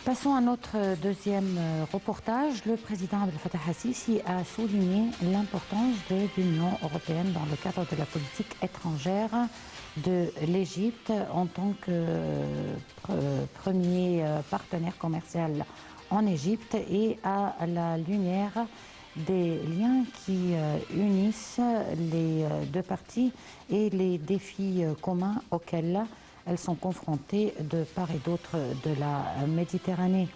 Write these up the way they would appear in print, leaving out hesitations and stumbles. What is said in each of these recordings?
Passons à notre deuxième reportage. Le président Abdel Fattah al-Sisi a souligné l'importance de l'Union européenne dans le cadre de la politique étrangère de l'Égypte en tant que premier partenaire commercial en Égypte et à la lumière des liens qui unissent les deux parties et les défis communs auxquels elles sont confrontées de part et d'autre de la Méditerranée.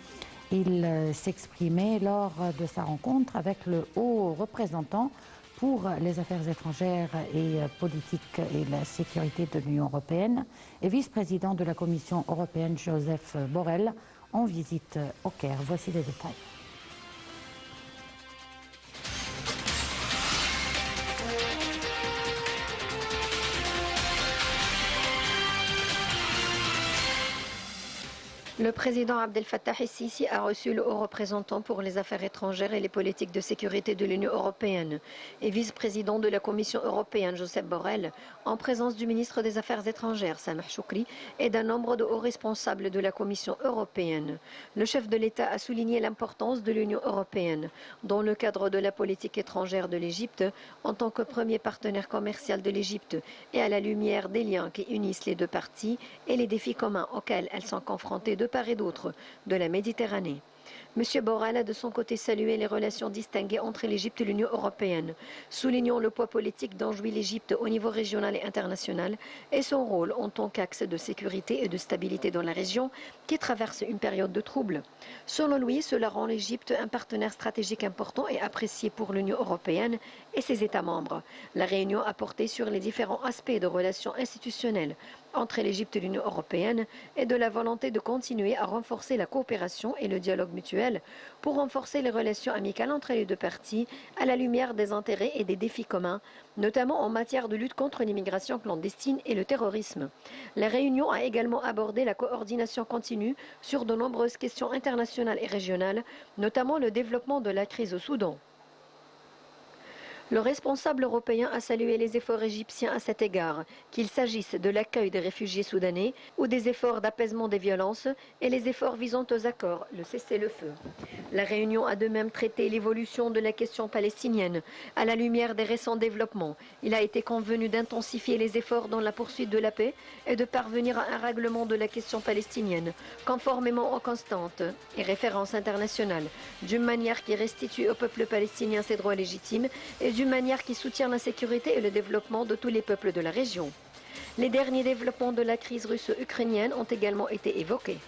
Il s'exprimait lors de sa rencontre avec le haut représentant pour les affaires étrangères et politiques et la sécurité de l'Union européenne et vice-président de la Commission européenne Joseph Borrell en visite au Caire. Voici les détails. Le président Abdel Fattah el-Sisi a reçu le haut représentant pour les affaires étrangères et les politiques de sécurité de l'Union européenne et vice-président de la Commission européenne Joseph Borrell en présence du ministre des Affaires étrangères Sameh Choukri et d'un nombre de hauts responsables de la Commission européenne. Le chef de l'État a souligné l'importance de l'Union européenne dans le cadre de la politique étrangère de l'Égypte en tant que premier partenaire commercial de l'Égypte et à la lumière des liens qui unissent les deux parties et les défis communs auxquels elles sont confrontées de part et d'autre de la Méditerranée. M. Borrell a de son côté salué les relations distinguées entre l'Égypte et l'Union européenne, soulignant le poids politique dont jouit l'Égypte au niveau régional et international et son rôle en tant qu'axe de sécurité et de stabilité dans la région qui traverse une période de trouble. Selon lui, cela rend l'Égypte un partenaire stratégique important et apprécié pour l'Union européenne et ses États membres. La réunion a porté sur les différents aspects de relations institutionnelles entre l'Égypte et l'Union européenne et de la volonté de continuer à renforcer la coopération et le dialogue mutuel pour renforcer les relations amicales entre les deux parties à la lumière des intérêts et des défis communs, notamment en matière de lutte contre l'immigration clandestine et le terrorisme. La réunion a également abordé la coordination continue sur de nombreuses questions internationales et régionales, notamment le développement de la crise au Soudan. Le responsable européen a salué les efforts égyptiens à cet égard, qu'il s'agisse de l'accueil des réfugiés soudanais ou des efforts d'apaisement des violences et les efforts visant aux accords, le cessez-le-feu. La réunion a de même traité l'évolution de la question palestinienne. À la lumière des récents développements, il a été convenu d'intensifier les efforts dans la poursuite de la paix et de parvenir à un règlement de la question palestinienne, conformément aux constantes et références internationales, d'une manière qui restitue au peuple palestinien ses droits légitimes et d'une manière qui soutient la sécurité et le développement de tous les peuples de la région. Les derniers développements de la crise russo-ukrainienne ont également été évoqués.